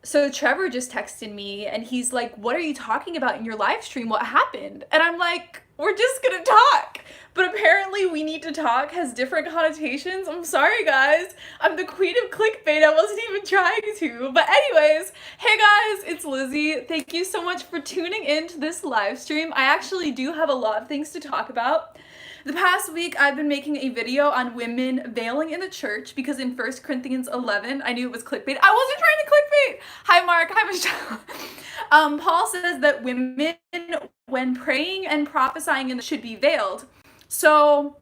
So Trevor just texted me and he's like, "What are you talking about in your live stream? What happened?" And I'm like, "We're just gonna talk." But apparently we need to talk has different connotations. I'm sorry guys. I'm the queen of clickbait. I wasn't even trying to. But anyways, hey guys, it's Lizzie. Thank you so much for tuning in to this live stream. I actually do have a lot of things to talk about. The past week, I've been making a video on women veiling in the church because in 1 Corinthians 11, I knew it was clickbait. I wasn't trying to clickbait. Hi, Mark. Hi, Michelle. Paul says that women, when praying and prophesying, should be veiled. So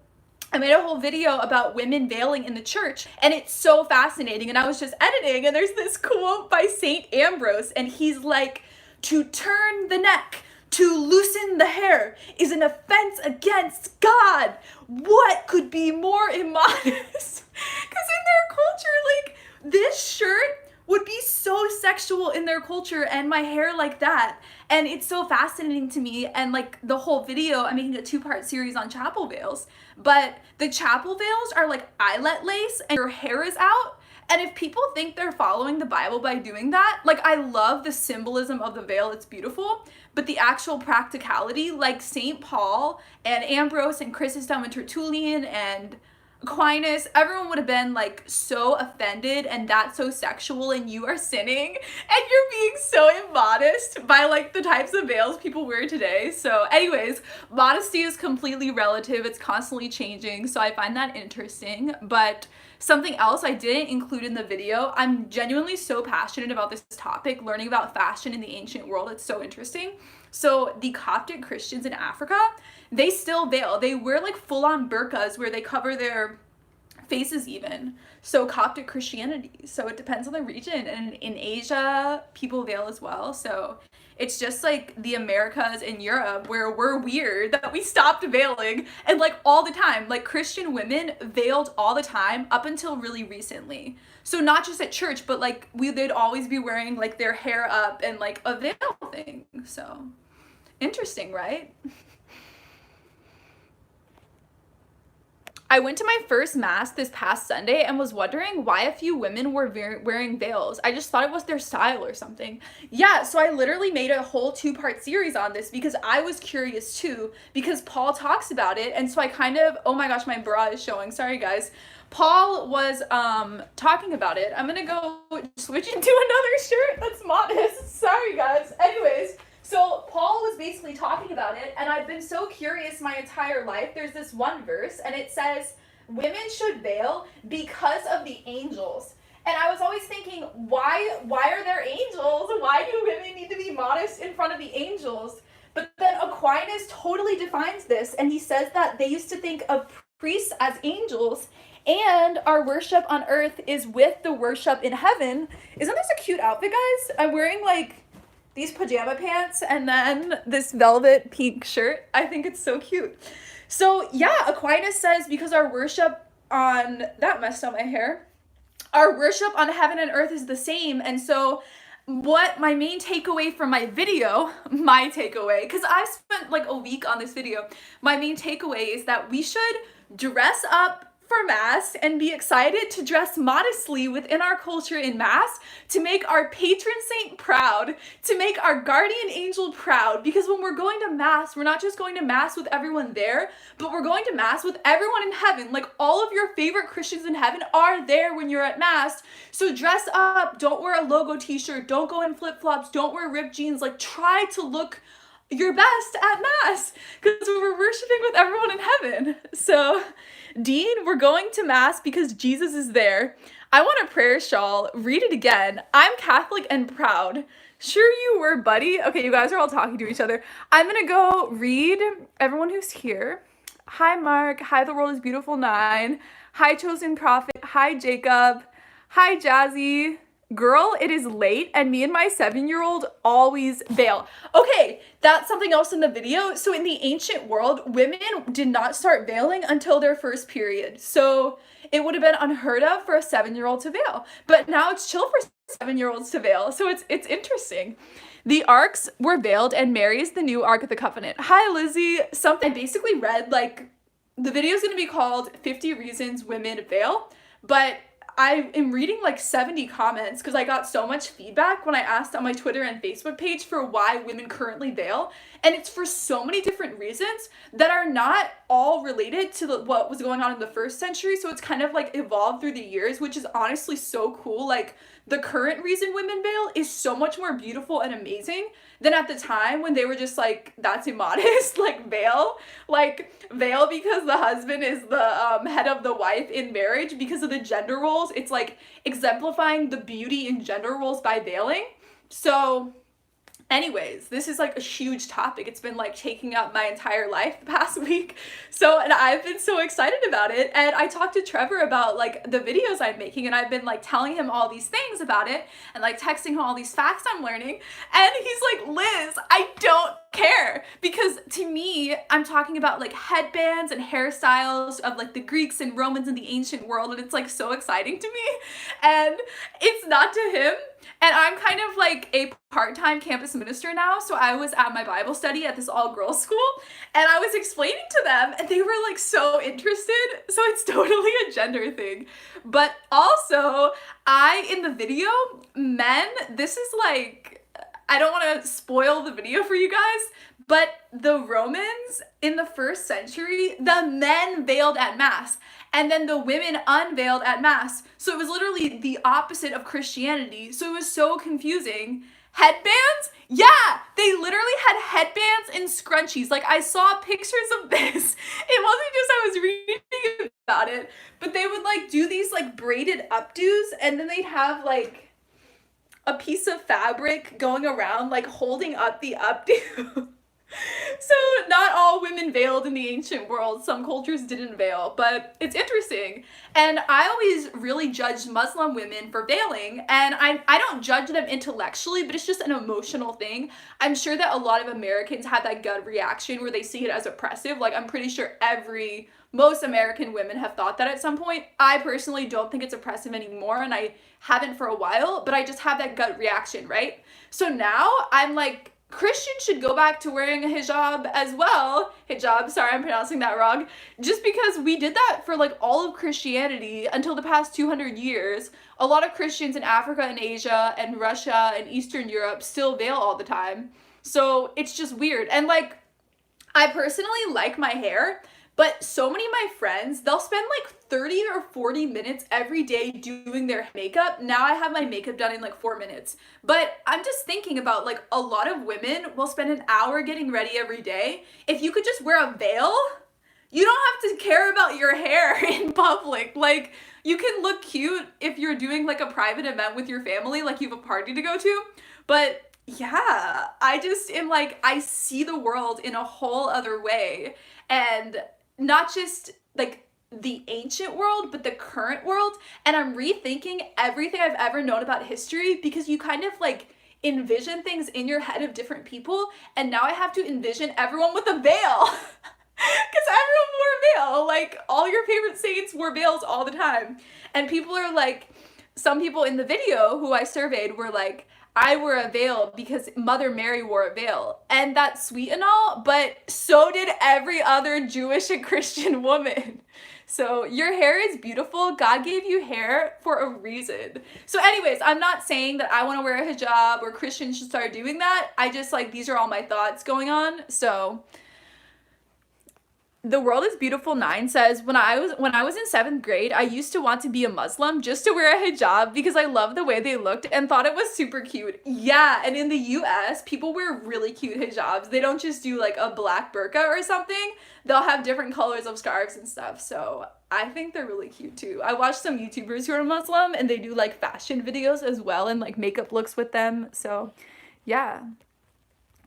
I made a whole video about women veiling in the church, and it's so fascinating. And I was just editing, and there's this quote by Saint Ambrose, and he's like, "To turn the neck, to loosen the hair is an offense against God." What could be more immodest? Because in their culture, like, this shirt would be so sexual in their culture, and my hair like that. And it's so fascinating to me. And like the whole video, I'm making a 2-part series on chapel veils, but the chapel veils are like eyelet lace and your hair is out. And if people think they're following the Bible by doing that, like, I love the symbolism of the veil, it's beautiful, but the actual practicality, like St. Paul and Ambrose and Chrysostom and Tertullian and Aquinas, everyone would have been like so offended, and that's so sexual, and you are sinning and you're being so immodest by like the types of veils people wear today. So anyways, modesty is completely relative, it's constantly changing, so I find that interesting. But something else I didn't include in the video, I'm genuinely so passionate about this topic, learning about fashion in the ancient world, it's so interesting. So the Coptic Christians in Africa, they still veil. They wear like full-on burqas where they cover their faces even. So Coptic Christianity. So it depends on the region. And in Asia, people veil as well. So it's just like the Americas and Europe where we're weird that we stopped veiling, and like all the time, like Christian women veiled all the time up until really recently. So not just at church, but like they'd always be wearing like their hair up and like a veil thing. So interesting, right? I went to my first mass this past Sunday and was wondering why a few women were wearing veils. I just thought it was their style or something. Yeah, so I literally made a whole 2-part series on this because I was curious too, because Paul talks about it, and so I kind of, oh my gosh, my bra is showing, sorry guys. Paul was talking about it. I'm gonna go switch into another shirt that's modest. Sorry guys. Anyways, so Paul was basically talking about it, and I've been so curious my entire life. There's this one verse, and it says, women should veil because of the angels. And I was always thinking, why are there angels? Why do women need to be modest in front of the angels? But then Aquinas totally defines this, and he says that they used to think of priests as angels, and our worship on earth is with the worship in heaven. Isn't this a cute outfit, guys? I'm wearing like these pajama pants and then this velvet pink shirt. I think it's so cute. So yeah, Aquinas says because our worship on, that messed up my hair, our worship on heaven and earth is the same. And so what my main takeaway from my video, because I've spent like a week on this video, my main takeaway is that we should dress up for Mass and be excited to dress modestly within our culture in Mass to make our patron saint proud, to make our guardian angel proud, because when we're going to Mass, we're not just going to Mass with everyone there, but we're going to Mass with everyone in heaven. Like, all of your favorite Christians in heaven are there when you're at Mass. So dress up, don't wear a logo t-shirt, don't go in flip-flops, don't wear ripped jeans, like try to look your best at Mass, because we're worshiping with everyone in heaven. So Dean, we're going to Mass because Jesus is there. I want a prayer shawl. Read it again. I'm Catholic and proud. Sure you were, buddy. Okay, you guys are all talking to each other. I'm gonna go read everyone who's here. Hi, Mark. Hi, the world is beautiful 9. Hi, chosen prophet. Hi, Jacob. Hi, Jazzy. Girl, it is late, and me and my 7-year-old always veil. Okay, that's something else in the video. So in the ancient world, women did not start veiling until their first period. So it would have been unheard of for a 7-year-old to veil. But now it's chill for 7-year-olds to veil. So it's interesting. The arks were veiled, and Mary is the new Ark of the Covenant. Hi, Lizzie. Something I basically read, like, the video is going to be called 50 Reasons Women Veil, but I am reading like 70 comments because I got so much feedback when I asked on my Twitter and Facebook page for why women currently veil. And it's for so many different reasons that are not all related to what was going on in the first century. So it's kind of like evolved through the years, which is honestly so cool. Like the current reason women veil is so much more beautiful and amazing than at the time when they were just like, that's immodest, like veil. Like veil because the husband is the head of the wife in marriage because of the gender roles. It's like exemplifying the beauty in gender roles by veiling. So anyways, this is like a huge topic. It's been like taking up my entire life the past week. So, and I've been so excited about it. And I talked to Trevor about like the videos I'm making, and I've been like telling him all these things about it and like texting him all these facts I'm learning. And he's like, Liz, I don't care, because to me, I'm talking about like headbands and hairstyles of like the Greeks and Romans in the ancient world, and it's like so exciting to me. And it's not to him. And I'm kind of like a part-time campus minister now, so I was at my Bible study at this all-girls school, and I was explaining to them, and they were like so interested. So it's totally a gender thing. But also, in the video, men, this is like, I don't want to spoil the video for you guys, but the Romans in the first century, the men veiled at Mass, and then the women unveiled at Mass. So it was literally the opposite of Christianity. So it was so confusing. Headbands? Yeah, they literally had headbands and scrunchies. Like I saw pictures of this. It wasn't just I was reading about it, but they would like do these like braided updos, and then they'd have like a piece of fabric going around like holding up the updo. So not all women veiled in the ancient world. Some cultures didn't veil, but it's interesting. And I always really judged Muslim women for veiling, and I don't judge them intellectually, but it's just an emotional thing. I'm sure that a lot of Americans have that gut reaction where they see it as oppressive. Like I'm pretty sure most American women have thought that at some point. I personally don't think it's oppressive anymore, and I haven't for a while, but I just have that gut reaction, right? So now I'm like, Christians should go back to wearing a hijab as well. Hijab, sorry, I'm pronouncing that wrong. Just because we did that for like all of Christianity until the past 200 years. A lot of Christians in Africa and Asia and Russia and Eastern Europe still veil all the time. So it's just weird. And like, I personally like my hair, but so many of my friends, they'll spend like 30 or 40 minutes every day doing their makeup. Now I have my makeup done in like 4 minutes. But I'm just thinking about like a lot of women will spend an hour getting ready every day. If you could just wear a veil, you don't have to care about your hair in public. Like you can look cute if you're doing like a private event with your family, like you have a party to go to. But yeah, I just am like, I see the world in a whole other way. And not just like the ancient world, but the current world. And I'm rethinking everything I've ever known about history, because you kind of like envision things in your head of different people. And now I have to envision everyone with a veil. Because everyone wore a veil. Like all your favorite saints wore veils all the time. And people are like, some people in the video who I surveyed were like, I wore a veil because Mother Mary wore a veil. And that's sweet and all, but so did every other Jewish and Christian woman. So your hair is beautiful. God gave you hair for a reason. So anyways, I'm not saying that I want to wear a hijab or Christians should start doing that. I just like, these are all my thoughts going on. So The World is Beautiful 9 says, when I was in 7th grade, I used to want to be a Muslim just to wear a hijab because I loved the way they looked and thought it was super cute. Yeah, and in the US, people wear really cute hijabs. They don't just do like a black burqa or something. They'll have different colors of scarves and stuff. So I think they're really cute too. I watch some YouTubers who are Muslim and they do like fashion videos as well and like makeup looks with them. So yeah.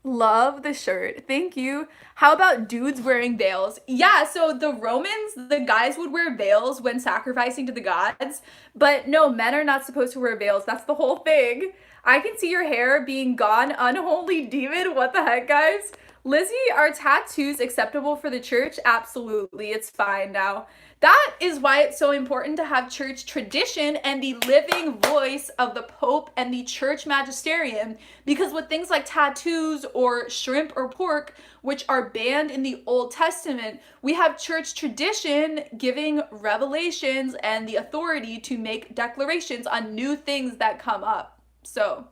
Love the shirt. Thank you. How about dudes wearing veils? Yeah, so the Romans, the guys would wear veils when sacrificing to the gods, but no, men are not supposed to wear veils. That's the whole thing. I can see your hair being gone, unholy demon. What the heck, guys? Lizzie, are tattoos acceptable for the church? Absolutely, it's fine now. That is why it's so important to have church tradition and the living voice of the Pope and the church magisterium, because with things like tattoos or shrimp or pork, which are banned in the Old Testament, we have church tradition giving revelations and the authority to make declarations on new things that come up. So,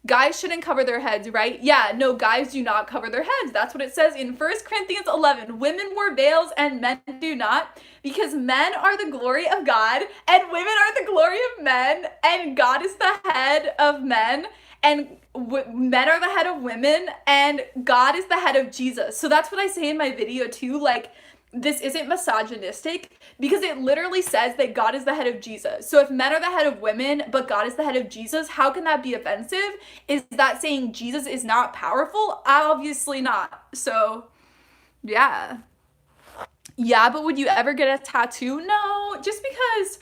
guys shouldn't cover their heads, right? Yeah, no, guys do not cover their heads. That's what it says in 1 Corinthians 11. Women wear veils and men do not, because men are the glory of God and women are the glory of men, and God is the head of men, and men are the head of women, and God is the head of Jesus. So that's what I say in my video too. Like, this isn't misogynistic, because it literally says that God is the head of Jesus. So if men are the head of women, but God is the head of Jesus, how can that be offensive? Is that saying Jesus is not powerful? Obviously not. So, yeah. Yeah, but would you ever get a tattoo? No, just because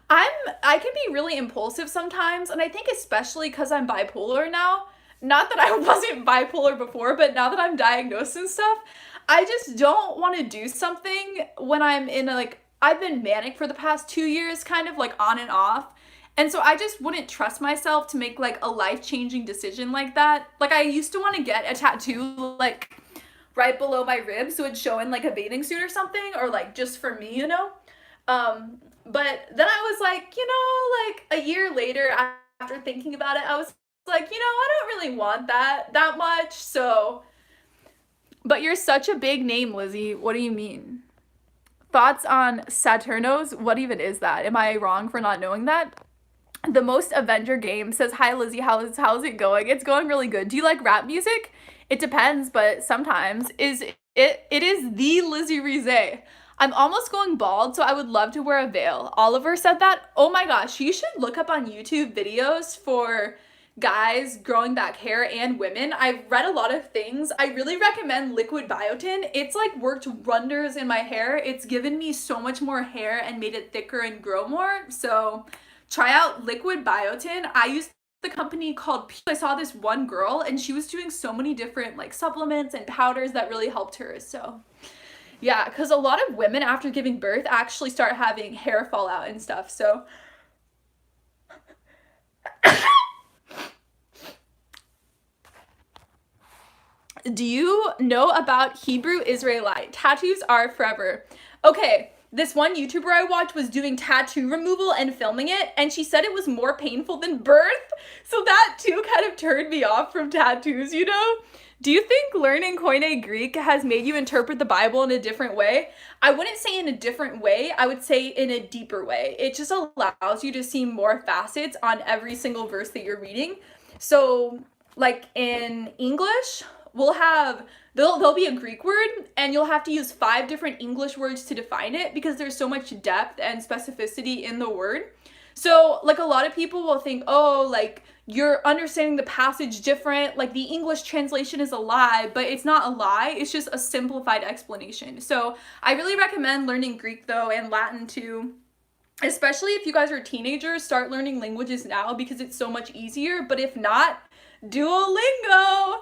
I can be really impulsive sometimes, and I think especially because I'm bipolar now. Not that I wasn't bipolar before, but now that I'm diagnosed and stuff, I just don't want to do something when I'm in a, like, I've been manic for the past 2 years, kind of like on and off. And so I just wouldn't trust myself to make like a life-changing decision like that. Like, I used to want to get a tattoo like right below my ribs, so it'd show in like a bathing suit or something, or like just for me, you know? But then I was like, like a year later, after thinking about it, I was like, I don't really want that much. So, but you're such a big name, Lizzie. What do you mean? Thoughts on Saturnos? What even is that? Am I wrong for not knowing that? The Most Avenger Game says, hi, Lizzie. How's it going? It's going really good. Do you like rap music? It depends, but sometimes. It is the Lizzie Rize. I'm almost going bald, so I would love to wear a veil. Oliver said that. Oh my gosh, you should look up on YouTube videos for guys growing back hair and women. I've read a lot of things. I really recommend liquid biotin. It's like worked wonders in my hair. It's given me so much more hair and made it thicker and grow more. So try out liquid biotin. I used the company called I saw this one girl and she was doing so many different like supplements and powders that really helped her. So yeah, because a lot of women after giving birth actually start having hair fallout and stuff. So do you know about Hebrew Israelite? Tattoos are forever. Okay, this one YouTuber I watched was doing tattoo removal and filming it, and she said it was more painful than birth. So that too kind of turned me off from tattoos, you know? Do you think learning Koine Greek has made you interpret the Bible in a different way? I wouldn't say in a different way, I would say in a deeper way. It just allows you to see more facets on every single verse that you're reading. So, like in English, we'll have, there'll be a Greek word and you'll have to use 5 different English words to define it because there's so much depth and specificity in the word. So like a lot of people will think, oh, like you're understanding the passage different, like the English translation is a lie, but it's not a lie, it's just a simplified explanation. So I really recommend learning Greek though, and Latin too. Especially if you guys are teenagers, start learning languages now because it's so much easier, but if not, Duolingo.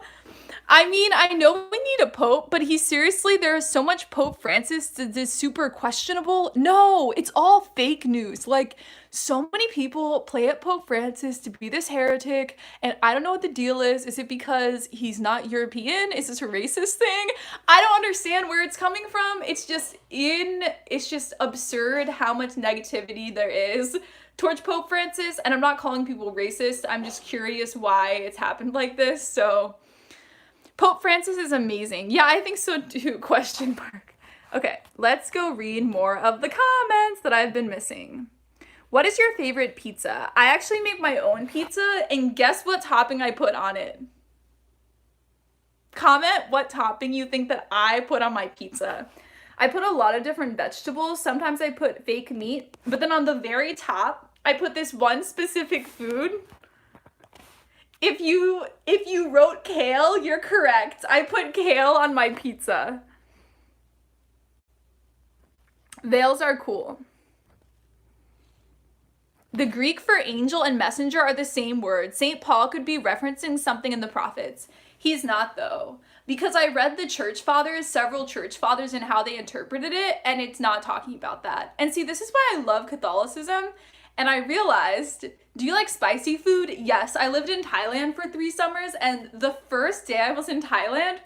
I mean, I know we need a pope, but there is so much Pope Francis that is super questionable. No, it's all fake news. Like, so many people play at Pope Francis to be this heretic, and I don't know what the deal is. Is it because he's not European? Is this a racist thing? I don't understand where it's coming from. It's just absurd how much negativity there is towards Pope Francis, and I'm not calling people racist. I'm just curious why it's happened like this. So Pope Francis is amazing. Yeah, I think so too, question mark. Okay, let's go read more of the comments that I've been missing. What is your favorite pizza? I actually make my own pizza, and guess what topping I put on it? Comment what topping you think that I put on my pizza. I put a lot of different vegetables. Sometimes I put fake meat, but then on the very top, I put this one specific food. If you wrote kale, you're correct. I put kale on my pizza. Veils are cool. The Greek for angel and messenger are the same word. St. Paul could be referencing something in the prophets. He's not though, because I read the church fathers, several church fathers, and how they interpreted it, and it's not talking about that. And see, this is why I love Catholicism. And I realized, do you like spicy food? Yes, I lived in Thailand for 3 summers, and the first day I was in Thailand,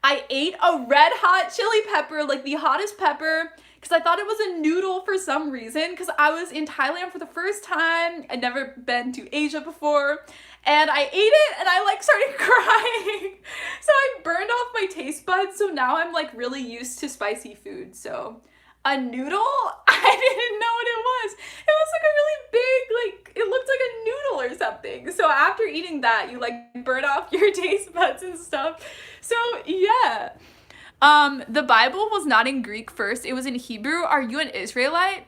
I ate a red hot chili pepper, like the hottest pepper, because I thought it was a noodle for some reason, because I was in Thailand for the first time. I'd never been to Asia before, and I ate it, and I like started crying. So I burned off my taste buds, so now I'm like really used to spicy food. So a noodle? I didn't know what it was. It was like a really big, like, it looked like a noodle or something. So after eating that, you like burn off your taste buds and stuff. So yeah. The Bible was not in Greek first. It was in Hebrew. Are you an Israelite?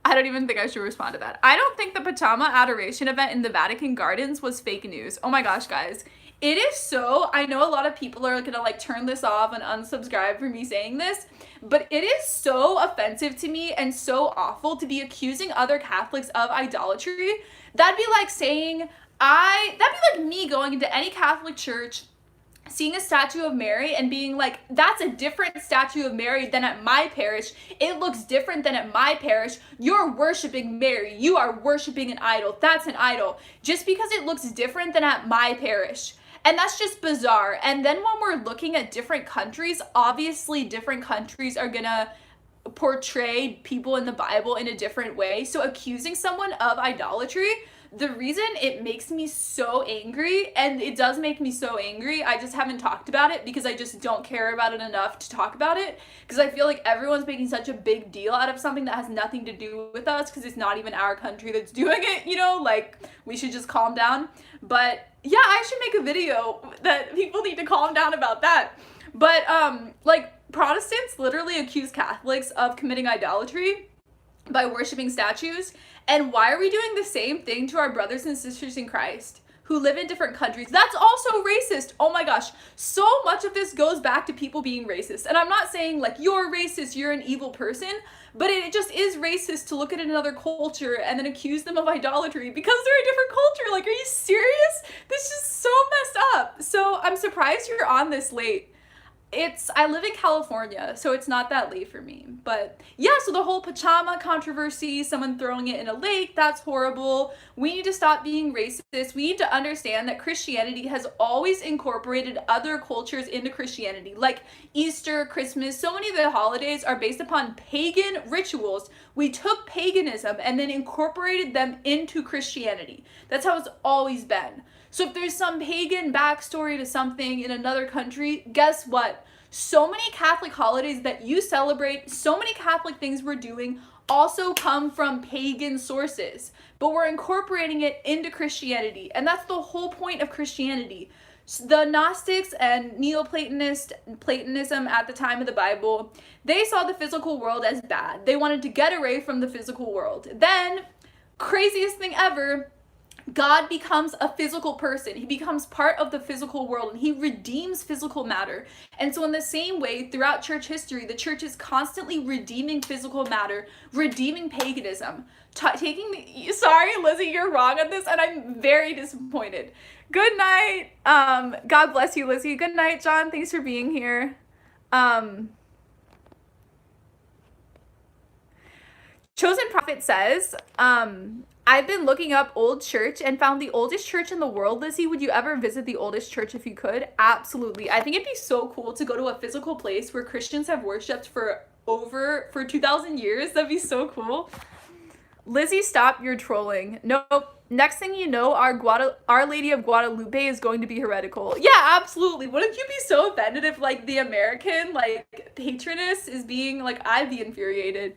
I don't even think I should respond to that. I don't think the Pachama adoration event in the Vatican Gardens was fake news. Oh my gosh, guys. It is so, I know a lot of people are gonna like turn this off and unsubscribe for me saying this, but it is so offensive to me and so awful to be accusing other Catholics of idolatry. That'd be like saying, that'd be like me going into any Catholic church, seeing a statue of Mary and being like, that's a different statue of Mary than at my parish. It looks different than at my parish. You're worshiping Mary. You are worshiping an idol. That's an idol. Just because it looks different than at my parish. And that's just bizarre. And then when we're looking at different countries, obviously different countries are gonna portray people in the Bible in a different way. So accusing someone of idolatry, the reason it makes me so angry, and it does make me so angry, I just haven't talked about it because I just don't care about it enough to talk about it, because I feel like everyone's making such a big deal out of something that has nothing to do with us, because it's not even our country that's doing it, you know, like, we should just calm down. But yeah, I should make a video that people need to calm down about that. But like, Protestants literally accuse Catholics of committing idolatry by worshiping statues. And why are we doing the same thing to our brothers and sisters in Christ who live in different countries? That's also racist. Oh my gosh. So much of this goes back to people being racist. And I'm not saying like, you're racist, you're an evil person, but it just is racist to look at another culture and then accuse them of idolatry because they're a different culture. Like, are you serious? This is so messed up. So I'm surprised you're on this late. I live in California, so it's not that late for me. But yeah, so the whole Pachama controversy, someone throwing it in a lake, that's horrible. We need to stop being racist. We need to understand that Christianity has always incorporated other cultures into Christianity, like Easter, Christmas. So many of the holidays are based upon pagan rituals. We took paganism and then incorporated them into Christianity. That's how it's always been. So if there's some pagan backstory to something in another country, guess what? So many Catholic holidays that you celebrate, so many Catholic things we're doing also come from pagan sources, but we're incorporating it into Christianity. And that's the whole point of Christianity. The Gnostics and Neoplatonism at the time of the Bible, they saw the physical world as bad. They wanted to get away from the physical world. Then, craziest thing ever, God becomes a physical person. He becomes part of the physical world, and he redeems physical matter. And so in the same way, throughout church history, the church is constantly redeeming physical matter, redeeming paganism, sorry, Lizzie, you're wrong on this, and I'm very disappointed. Good night. God bless you, Lizzie. Good night, John. Thanks for being here. Chosen Prophet says, I've been looking up old church and found the oldest church in the world. Lizzie, would you ever visit the oldest church if you could? Absolutely. I think it'd be so cool to go to a physical place where Christians have worshipped for 2,000 years. That'd be so cool. Lizzie, stop your trolling. Nope. Next thing you know, Our Lady of Guadalupe is going to be heretical. Yeah, absolutely. Wouldn't you be so offended if like the American like patroness is being like, I'd be infuriated.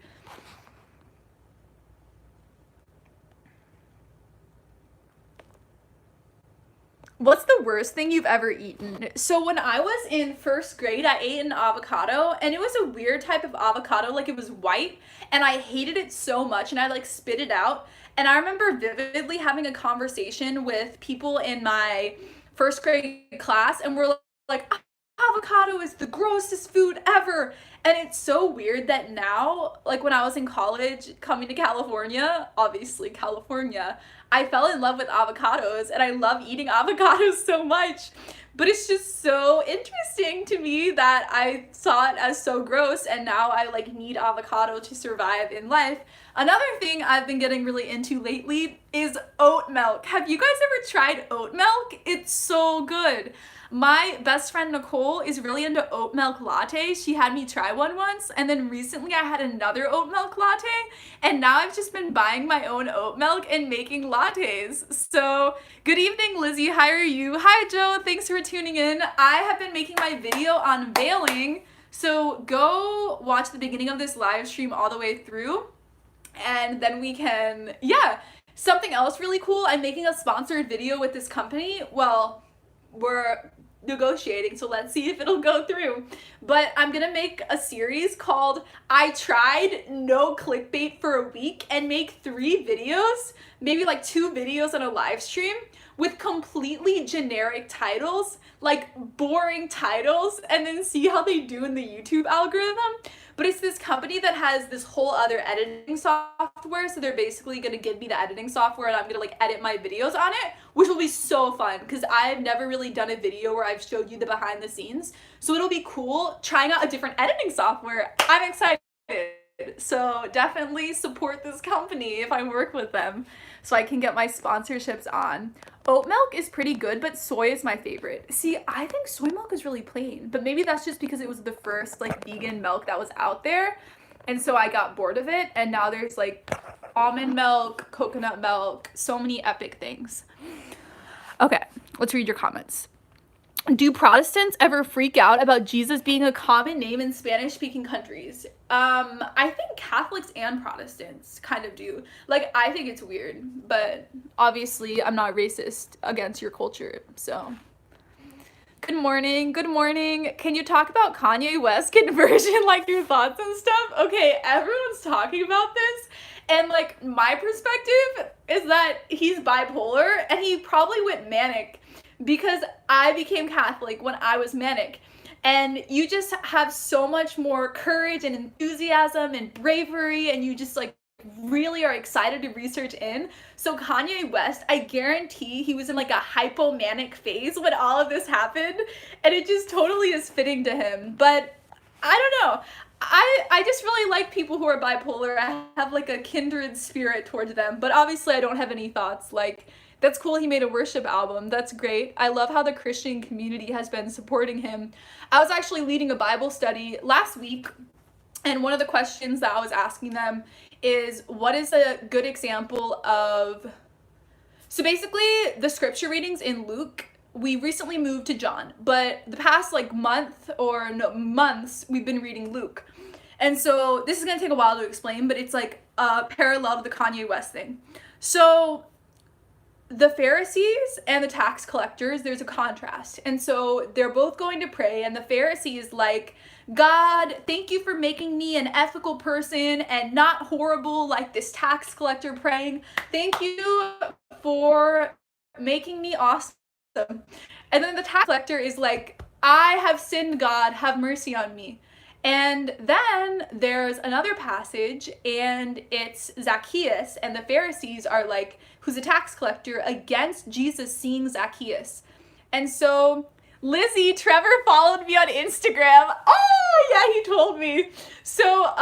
What's the worst thing you've ever eaten? So when I was in first grade, I ate an avocado, and it was a weird type of avocado, like it was white, and I hated it so much, and I like spit it out. And I remember vividly having a conversation with people in my first grade class, and we're like, avocado is the grossest food ever. And it's so weird that now, like when I was in college, coming to California, obviously California, I fell in love with avocados and I love eating avocados so much. But it's just so interesting to me that I saw it as so gross and now I like need avocado to survive in life. Another thing I've been getting really into lately is oat milk. Have you guys ever tried oat milk? It's so good. My best friend Nicole is really into oat milk lattes. She had me try one once, and then recently I had another oat milk latte, and now I've just been buying my own oat milk and making lattes. So, good evening, Lizzie. How are you? Hi, Joe. Thanks for tuning in. I have been making my video on veiling, so go watch the beginning of this live stream all the way through, and then we can, yeah. Something else really cool, I'm making a sponsored video with this company. Well, we're negotiating, so let's see if it'll go through. But I'm gonna make a series called I Tried No Clickbait for a Week and make 3 videos, maybe like 2 videos on a live stream with completely generic titles, like boring titles, and then see how they do in the YouTube algorithm. But it's this company that has this whole other editing software, so they're basically gonna give me the editing software and I'm gonna like edit my videos on it, which will be so fun because I've never really done a video where I've showed you the behind the scenes. So it'll be cool trying out a different editing software. I'm excited. So definitely support this company if I work with them so I can get my sponsorships on. Oat milk is pretty good, but soy is my favorite. See, I think soy milk is really plain, but maybe that's just because it was the first like vegan milk that was out there. And so I got bored of it. And now there's like almond milk, coconut milk, so many epic things. Okay, let's read your comments. Do Protestants ever freak out about Jesus being a common name in Spanish-speaking countries? I think Catholics and Protestants kind of do. Like, I think it's weird, but obviously I'm not racist against your culture, so. Good morning, good morning. Can you talk about Kanye West conversion, like your thoughts and stuff? Okay, everyone's talking about this, and like my perspective is that he's bipolar and he probably went manic because I became Catholic when I was manic. And you just have so much more courage and enthusiasm and bravery, and you just like really are excited to research in. So Kanye West, I guarantee he was in like a hypomanic phase when all of this happened, and it just totally is fitting to him. But I don't know. I just really like people who are bipolar. I have like a kindred spirit towards them, but obviously I don't have any thoughts like, that's cool he made a worship album. That's great. I love how the Christian community has been supporting him. I was actually leading a Bible study last week, and one of the questions that I was asking them is, what is a good example of... So basically, the scripture readings in Luke, we recently moved to John, but the past like months, we've been reading Luke. And so this is going to take a while to explain, but it's like a parallel to the Kanye West thing. So the Pharisees and the tax collectors, there's a contrast. And so they're both going to pray, and the Pharisees like, God, thank you for making me an ethical person and not horrible like this tax collector praying. Thank you for making me awesome. And then the tax collector is like, I have sinned, God, have mercy on me. And then there's another passage, and it's Zacchaeus, and the Pharisees are like, who's a tax collector, against Jesus seeing Zacchaeus. And so Lizzie, Trevor followed me on Instagram. Oh, yeah, he told me. So,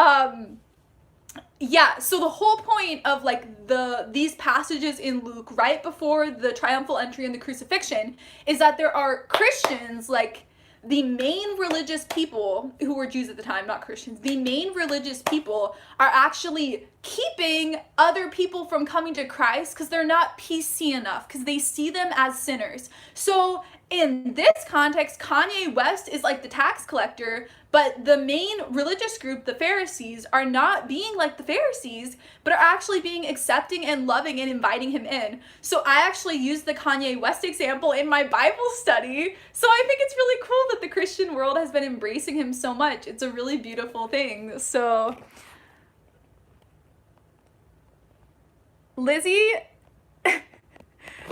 yeah, so the whole point of like these passages in Luke right before the triumphal entry and the crucifixion is that there are Christians, like the main religious people who were Jews at the time, not Christians, the main religious people are actually keeping other people from coming to Christ because they're not PC enough, because they see them as sinners. So in this context, Kanye West is like the tax collector, but the main religious group, the Pharisees, are not being like the Pharisees, but are actually being accepting and loving and inviting him in. So I actually used the Kanye West example in my Bible study. So I think it's really cool that the Christian world has been embracing him so much. It's a really beautiful thing. So Lizzie,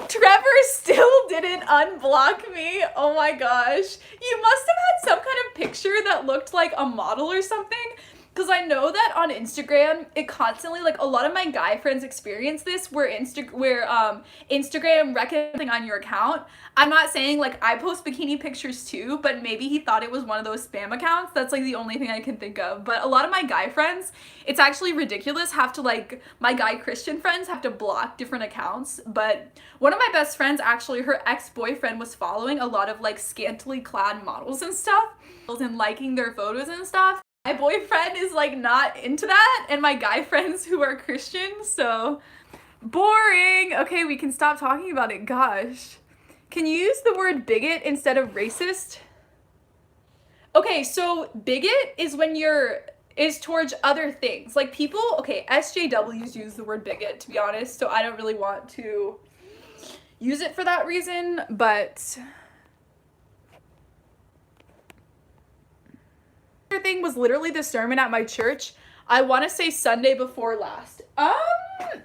Trevor Trevor still didn't unblock me. Oh my gosh. You must have had some kind of picture that looked like a model or something. Because I know that on Instagram, it constantly, like, a lot of my guy friends experience this, where Instagram recommending on your account. I'm not saying, like, I post bikini pictures too, but maybe he thought it was one of those spam accounts. That's, like, the only thing I can think of. But a lot of my guy friends, it's actually ridiculous, have to, like, my guy Christian friends have to block different accounts. But one of my best friends, actually, her ex-boyfriend was following a lot of, like, scantily clad models and stuff, and liking their photos and stuff. My boyfriend is, like, not into that, and my guy friends who are Christian, so boring. Okay, we can stop talking about it. Gosh. Can you use the word bigot instead of racist? Okay, so bigot is when is towards other things. Like, people, okay, SJWs use the word bigot, to be honest, so I don't really want to use it for that reason, but thing was literally the sermon at my church. I want to say Sunday before last.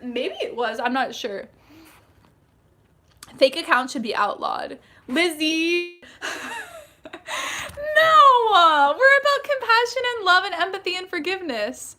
Maybe it was. I'm not sure. Fake accounts should be outlawed. Lizzie. No, we're about compassion and love and empathy and forgiveness.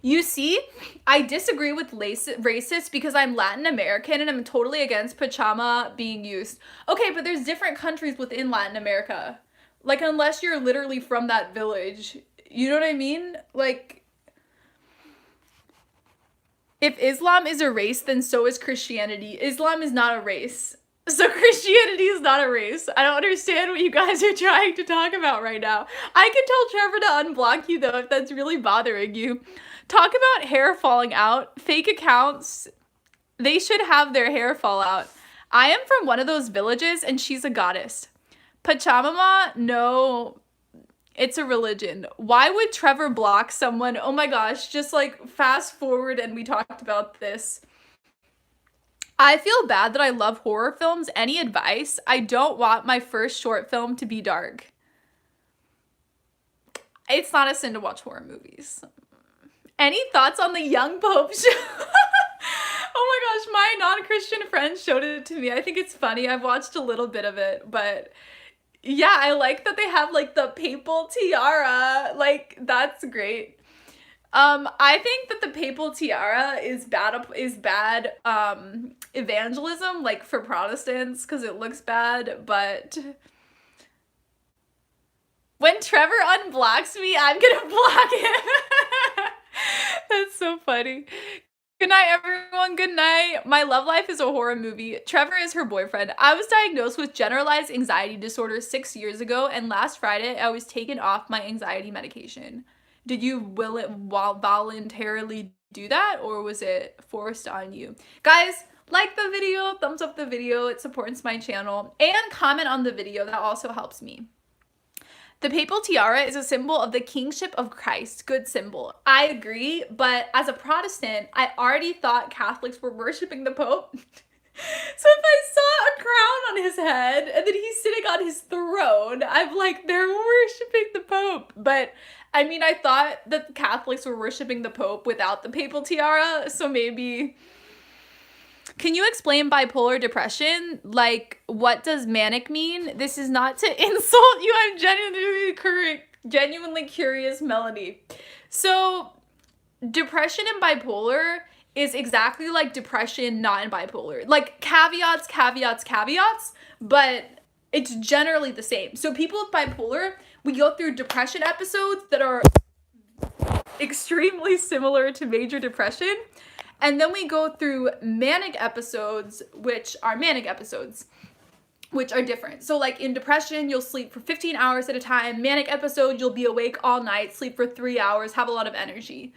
You see, I disagree with racist because I'm Latin American and I'm totally against pajama being used. Okay, but there's different countries within Latin America. Like, unless you're literally from that village. You know what I mean? Like, if Islam is a race, then so is Christianity. Islam is not a race. So Christianity is not a race. I don't understand what you guys are trying to talk about right now. I can tell Trevor to unblock you, though, if that's really bothering you. Talk about hair falling out. Fake accounts, they should have their hair fall out. I am from one of those villages, and she's a goddess. Pachamama, no, it's a religion. Why would Trevor block someone? Oh my gosh, just like fast forward and we talked about this. I feel bad that I love horror films. Any advice? I don't want my first short film to be dark. It's not a sin to watch horror movies. Any thoughts on the young Pope show? Oh my gosh, my non-Christian friend showed it to me. I think it's funny. I've watched a little bit of it, but yeah, I like that they have like the papal tiara. Like, that's great. I think that the papal tiara is bad evangelism, like for Protestants, because it looks bad, but when Trevor unblocks me, I'm gonna block him. That's so funny. Good night, everyone. Good night. My love life is a horror movie. Trevor is her boyfriend. I was diagnosed with generalized anxiety disorder 6 years ago, and last Friday, I was taken off my anxiety medication. Did you voluntarily do that, or was it forced on you? Guys, like the video, thumbs up the video. It supports my channel. And comment on the video. That also helps me. The papal tiara is a symbol of the kingship of Christ. Good symbol. I agree, but as a Protestant, I already thought Catholics were worshiping the Pope. So if I saw a crown on his head and then he's sitting on his throne, I'm like, they're worshiping the Pope. But I mean, I thought that the Catholics were worshiping the Pope without the papal tiara, so maybe. Can you explain bipolar depression? Like, what does manic mean? This is not to insult you. I'm genuinely curious, Melody. So, depression and bipolar is exactly like depression not in bipolar. Like, caveats, but it's generally the same. So people with bipolar, we go through depression episodes that are extremely similar to major depression. And then we go through manic episodes, which are different. So like in depression, you'll sleep for 15 hours at a time. Manic episode, you'll be awake all night, sleep for 3 hours, have a lot of energy.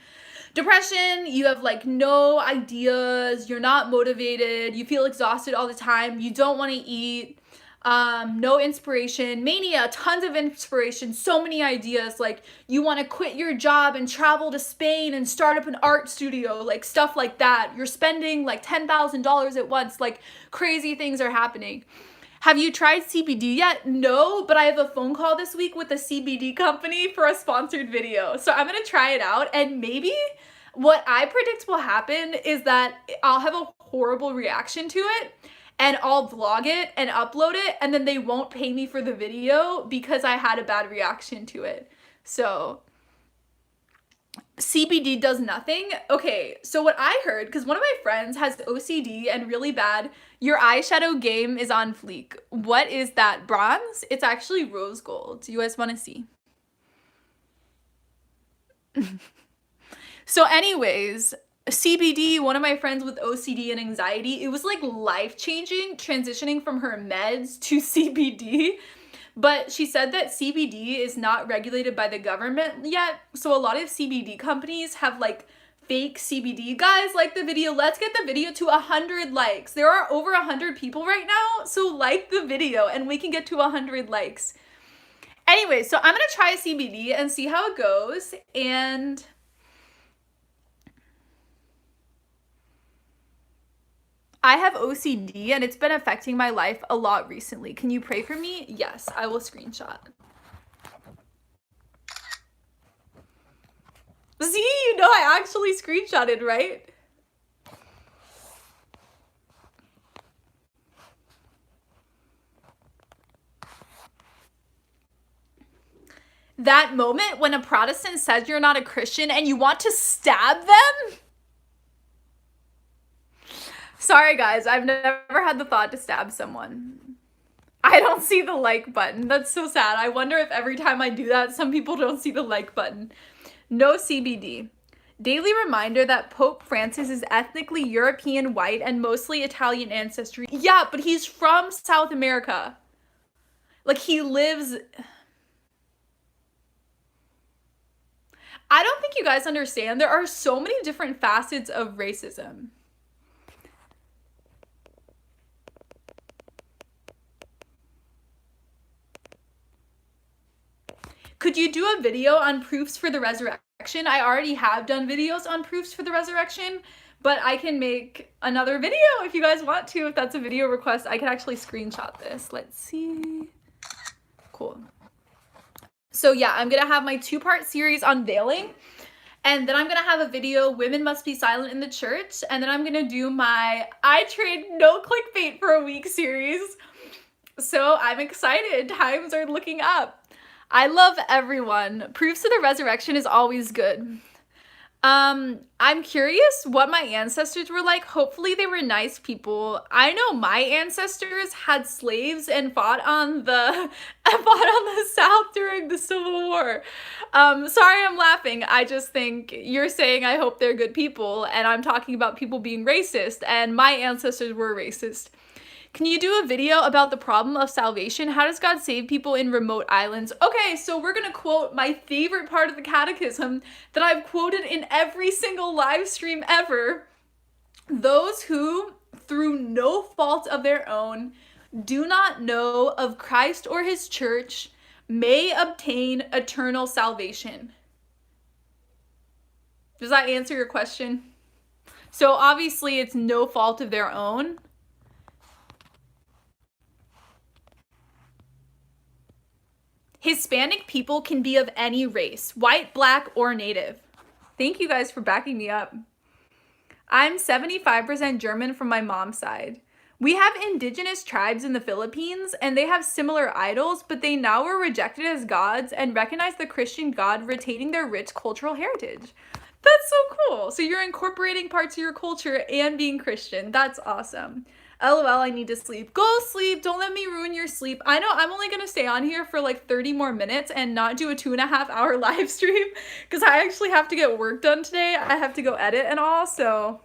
Depression, you have like no ideas, you're not motivated, you feel exhausted all the time, you don't want to eat, no inspiration. Mania, tons of inspiration, so many ideas, like you want to quit your job and travel to Spain and start up an art studio, like stuff like that. You're spending like $10,000 at once, like crazy things are happening. Have you tried CBD yet? No, but I have a phone call this week with a CBD company for a sponsored video. So I'm gonna try it out, and maybe what I predict will happen is that I'll have a horrible reaction to it and I'll vlog it and upload it, and then they won't pay me for the video because I had a bad reaction to it. So CBD does nothing. Okay, so what I heard, because one of my friends has OCD and really bad, your eyeshadow game is on fleek. What is that? Bronze? It's actually rose gold. You guys want to see? So anyways, CBD, one of my friends with OCD and anxiety, it was like life-changing transitioning from her meds to CBD. But she said that CBD is not regulated by the government yet. So a lot of CBD companies have like fake CBD. Guys, like the video. Let's get the video to 100 likes. There are over 100 people right now. So like the video and we can get to 100 likes. Anyway, so I'm going to try CBD and see how it goes. And I have OCD and it's been affecting my life a lot recently. Can you pray for me? Yes, I will screenshot. See, you know I actually screenshotted, right? That moment when a Protestant says you're not a Christian and you want to stab them? Sorry guys, I've never had the thought to stab someone. I don't see the like button. That's so sad. I wonder if every time I do that, some people don't see the like button. No CBD. Daily reminder that Pope Francis is ethnically European, white, and mostly Italian ancestry. Yeah, but he's from South America. Like, he lives... I don't think you guys understand. There are so many different facets of racism. Could you do a video on proofs for the resurrection? I already have done videos on proofs for the resurrection, but I can make another video if you guys want to. If that's a video request, I can actually screenshot this. Let's see. Cool. So yeah, I'm gonna have my 2-part series on veiling, and then I'm gonna have a video, Women Must Be Silent in the Church, and then I'm gonna do my I Trade No Clickbait for a Week series. So I'm excited. Times are looking up. I love everyone. Proofs of the resurrection is always good. I'm curious what my ancestors were like. Hopefully they were nice people. I know my ancestors had slaves and fought on the South during the Civil War. Sorry I'm laughing. I just think you're saying I hope they're good people, and I'm talking about people being racist, and my ancestors were racist. Can you do a video about the problem of salvation? How does God save people in remote islands? Okay, so we're gonna quote my favorite part of the catechism that I've quoted in every single live stream ever. Those who, through no fault of their own, do not know of Christ or his church may obtain eternal salvation. Does that answer your question? So obviously it's no fault of their own. Hispanic people can be of any race, white, black, or native. Thank you guys for backing me up. I'm 75% German from my mom's side. We have indigenous tribes in the Philippines, and they have similar idols, but they now are rejected as gods and recognize the Christian God, retaining their rich cultural heritage. That's so cool. So you're incorporating parts of your culture and being Christian. That's awesome. LOL, I need to sleep. Go sleep. Don't let me ruin your sleep. I know I'm only going to stay on here for like 30 more minutes and not do a 2.5-hour live stream because I actually have to get work done today. I have to go edit and all, so.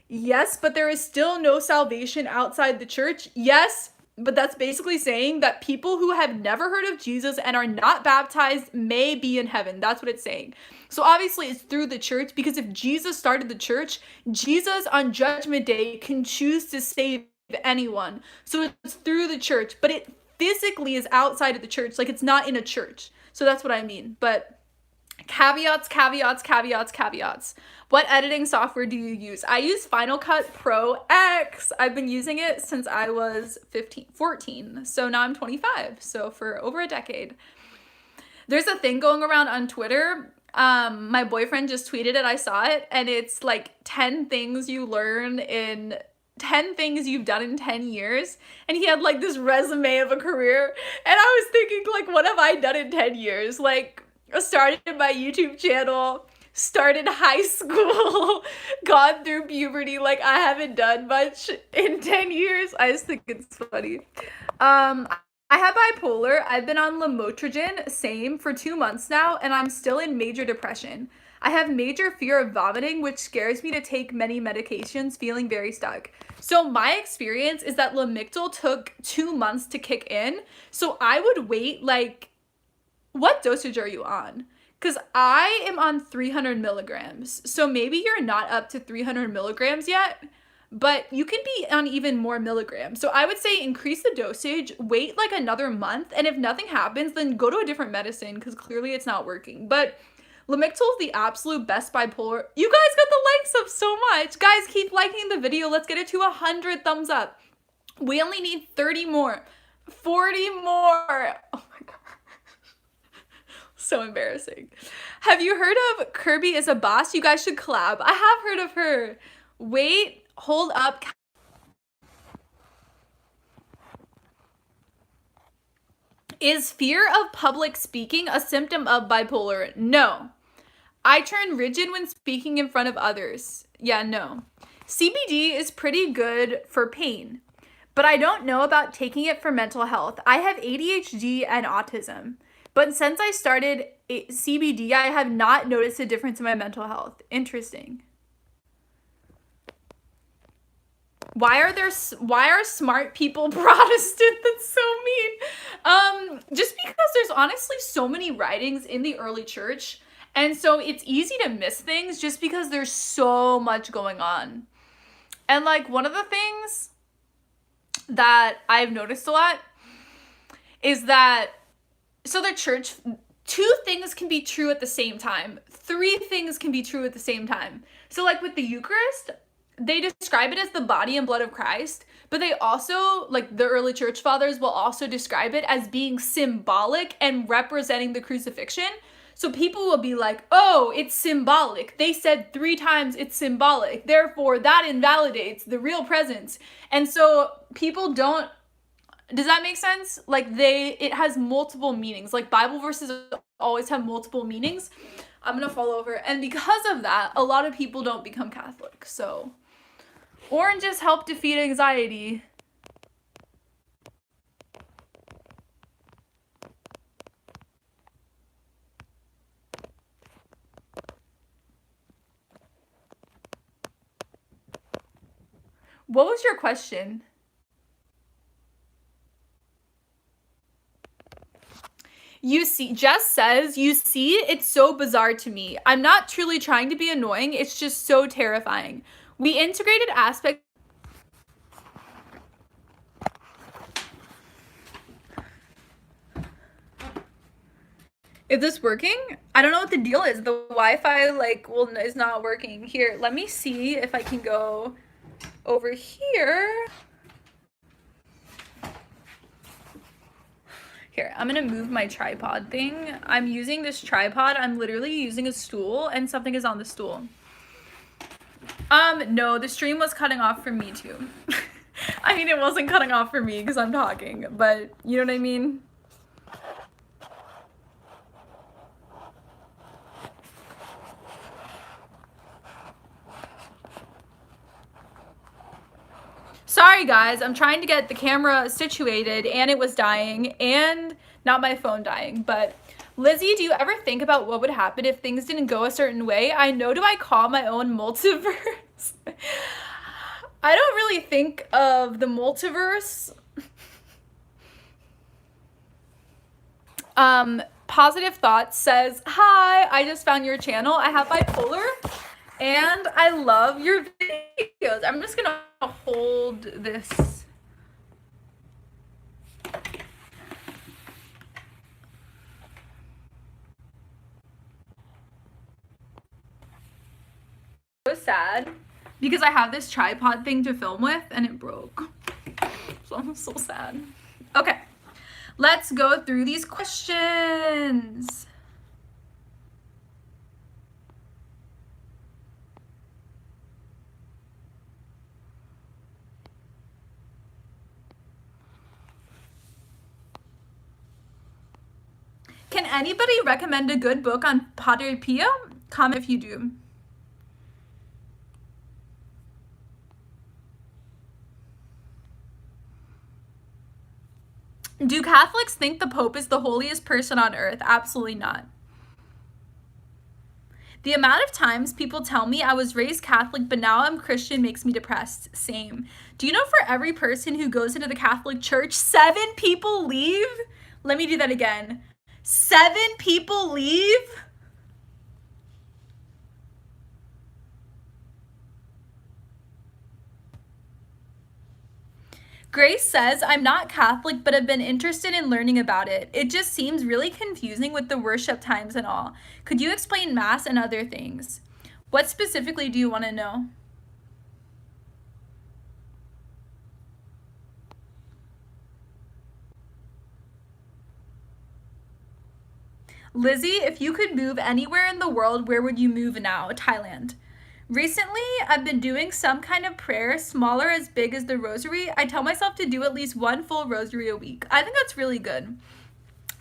Yes, but there is still no salvation outside the church. Yes, but that's basically saying that people who have never heard of Jesus and are not baptized may be in heaven. That's what it's saying. So obviously it's through the church, because if Jesus started the church, Jesus on Judgment Day can choose to save anyone. So it's through the church, but it physically is outside of the church. Like, it's not in a church. So that's what I mean. But Caveats, caveats, caveats, caveats. What editing software do you use? I use Final Cut Pro X. I've been using it since I was 14. So now I'm 25. So for over a decade. There's a thing going around on Twitter. My boyfriend just tweeted it. I saw it. And it's like 10 things you learn in 10 things you've done in 10 years. And he had like this resume of a career. And I was thinking, like, what have I done in 10 years? Like, I started my YouTube channel, started high school, gone through puberty. Like, I haven't done much in 10 years. I just think it's funny. I have bipolar. I've been on lamotrigine, same, for 2 months now, and I'm still in major depression. I have major fear of vomiting, which scares me to take many medications, feeling very stuck. So my experience is that Lamictal took 2 months to kick in. So I would wait, like, what dosage are you on? Because I am on 300 milligrams. So maybe you're not up to 300 milligrams yet, but you can be on even more milligrams. So I would say increase the dosage, wait like another month, and if nothing happens, then go to a different medicine because clearly it's not working. But Lamictal is the absolute best bipolar. You guys got the likes up so much. Guys, keep liking the video. Let's get it to 100 thumbs up. We only need 30 more, 40 more. Oh my God. So embarrassing. Have you heard of Kirby is a Boss? You guys should collab. I have heard of her. Wait, hold up. Is fear of public speaking a symptom of bipolar? No. I turn rigid when speaking in front of others. Yeah, no. CBD is pretty good for pain, but I don't know about taking it for mental health. I have ADHD and autism. But since I started CBD, I have not noticed a difference in my mental health. Interesting. Why are smart people Protestant? That's so mean. Just because there's honestly so many writings in the early church, and so it's easy to miss things just because there's so much going on. And like one of the things that I've noticed a lot is that so the church, 2 things can be true at the same time. 3 things can be true at the same time. So like with the Eucharist, they describe it as the body and blood of Christ, but they also, like the early church fathers will also describe it as being symbolic and representing the crucifixion. So people will be like, oh, it's symbolic. They said 3 times it's symbolic. Therefore, that invalidates the real presence. And so people don't, does that make sense? Like it has multiple meanings. Like Bible verses always have multiple meanings. I'm gonna fall over. And because of that, a lot of people don't become Catholic. So oranges help defeat anxiety. What was your question? You see, Jess says, you see, it's so bizarre to me. I'm not truly trying to be annoying. It's just so terrifying. We integrated aspects. Is this working? I don't know what the deal is. The Wi-Fi is not working. Here, let me see if I can go over here. Here, I'm gonna move my tripod thing. I'm using this tripod. I'm literally using a stool and something is on the stool. No, the stream was cutting off for me too. I mean, it wasn't cutting off for me because I'm talking, but you know what I mean? Sorry guys, I'm trying to get the camera situated and it was dying, and not my phone dying. But Lizzie, do you ever think about what would happen if things didn't go a certain way? I know, do I call my own multiverse? I don't really think of the multiverse. Positive Thoughts says, hi, I just found your channel. I have bipolar and I love your videos. I'm just gonna hold this. sad because I have this tripod thing to film with and it broke. So I'm so sad. Okay, let's go through these questions. Can anybody recommend a good book on Padre Pio? Comment if you do. Do Catholics think the Pope is the holiest person on earth? Absolutely not. The amount of times people tell me I was raised Catholic, but now I'm Christian makes me depressed. Same. Do you know for every person who goes into the Catholic Church, 7 people leave? Let me do that again. 7 people leave? Grace says, I'm not Catholic, but have been interested in learning about it. It just seems really confusing with the worship times and all. Could you explain Mass and other things? What specifically do you want to know? Lizzie, if you could move anywhere in the world, where would you move now? Thailand. Recently, I've been doing some kind of prayer, smaller as big as the rosary. I tell myself to do at least 1 full rosary a week. I think that's really good.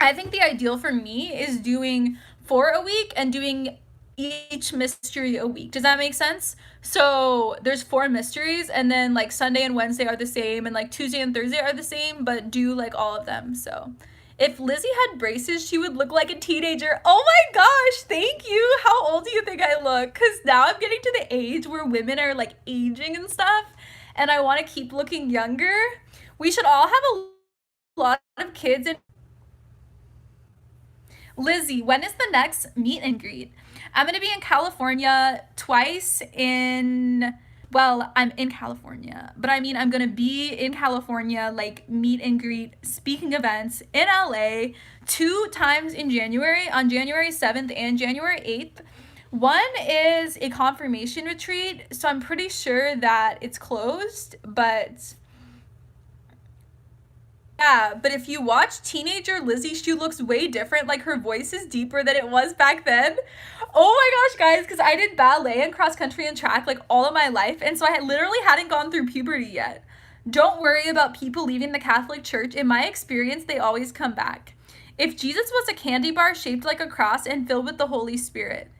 I think the ideal for me is doing 4 a week and doing each mystery a week. Does that make sense? So there's 4 mysteries, and then like Sunday and Wednesday are the same, and like Tuesday and Thursday are the same, but do like all of them. So if Lizzie had braces, she would look like a teenager. Oh my gosh, thank you. How old do you think I look? Because now I'm getting to the age where women are like aging and stuff, and I want to keep looking younger. We should all have a lot of kids. And Lizzie, when is the next meet and greet? I'm going to be in California twice I'm in California, but I mean, I'm going to be in California, like meet and greet speaking events in LA 2 times in January, on January 7th and January 8th. One is a confirmation retreat, so I'm pretty sure that it's closed, but yeah, but if you watch teenager Lizzie, she looks way different. Like her voice is deeper than it was back then. Oh my gosh, guys, because I did ballet and cross country and track like all of my life. And so I literally hadn't gone through puberty yet. Don't worry about people leaving the Catholic Church. In my experience, they always come back. If Jesus was a candy bar shaped like a cross and filled with the Holy Spirit.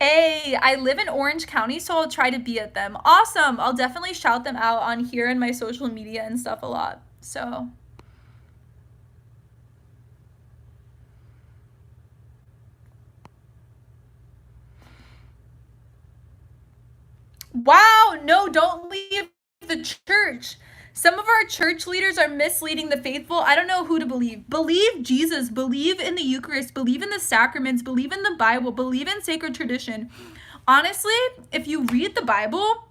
Hey, I live in Orange County, so I'll try to be at them. Awesome. I'll definitely shout them out on here and my social media and stuff a lot. So, wow, no, don't leave the church. Some of our church leaders are misleading the faithful. I don't know who to believe. Believe Jesus, believe in the Eucharist, believe in the sacraments, believe in the Bible, believe in sacred tradition. Honestly, if you read the Bible,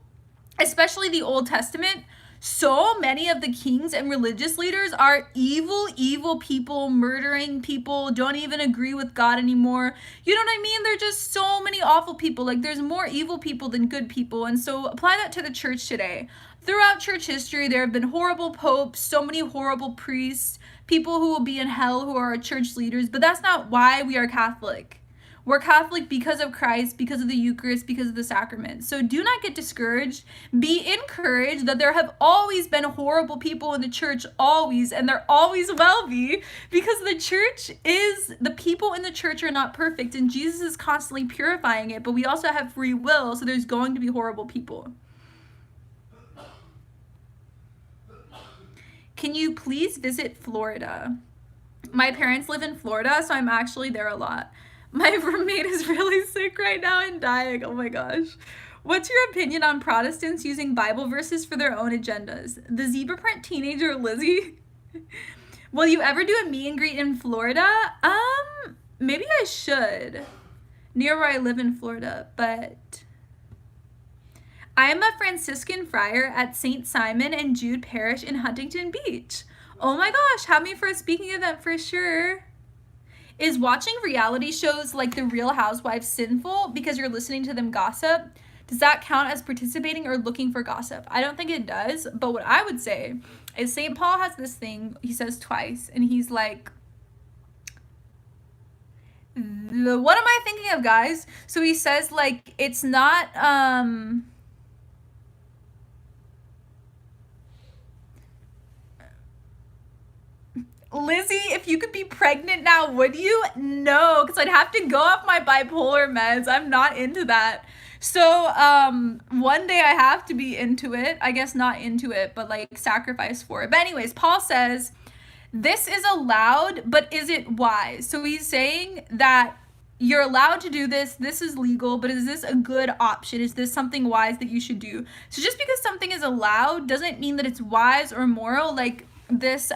especially the Old Testament, so many of the kings and religious leaders are evil people, murdering people, don't even agree with God anymore. You know what I mean? They're just so many awful people. Like there's more evil people than good people. And so apply that to the church today. Throughout church history, there have been horrible popes, so many horrible priests, people who will be in hell who are our church leaders, but that's not why we are Catholic. We're Catholic because of Christ, because of the Eucharist, because of the sacraments. So do not get discouraged. Be encouraged that there have always been horrible people in the church, always, and there always will be, because the church is, the people in the church are not perfect, and Jesus is constantly purifying it, but we also have free will, so there's going to be horrible people. Can you please visit Florida? My parents live in Florida, so I'm actually there a lot. My roommate is really sick right now and dying. Oh my gosh. What's your opinion on Protestants using Bible verses for their own agendas? The zebra print teenager Lizzie? Will you ever do a meet and greet in Florida? Maybe I should. Near where I live in Florida, but I am a Franciscan friar at St. Simon and Jude Parish in Huntington Beach. Oh my gosh, have me for a speaking event for sure. Is watching reality shows like The Real Housewives sinful because you're listening to them gossip? Does that count as participating or looking for gossip? I don't think it does, but what I would say is St. Paul has this thing he says twice, and he's like, what am I thinking of, guys? So he says, like, it's not, Lizzie, if you could be pregnant now, would you? No, because I'd have to go off my bipolar meds. I'm not into that. So, one day I have to be into it. I guess not into it, but like sacrifice for it. But anyways, Paul says, this is allowed, but is it wise? So he's saying that you're allowed to do this, this is legal, but is this a good option? Is this something wise that you should do? So just because something is allowed doesn't mean that it's wise or moral. Like this,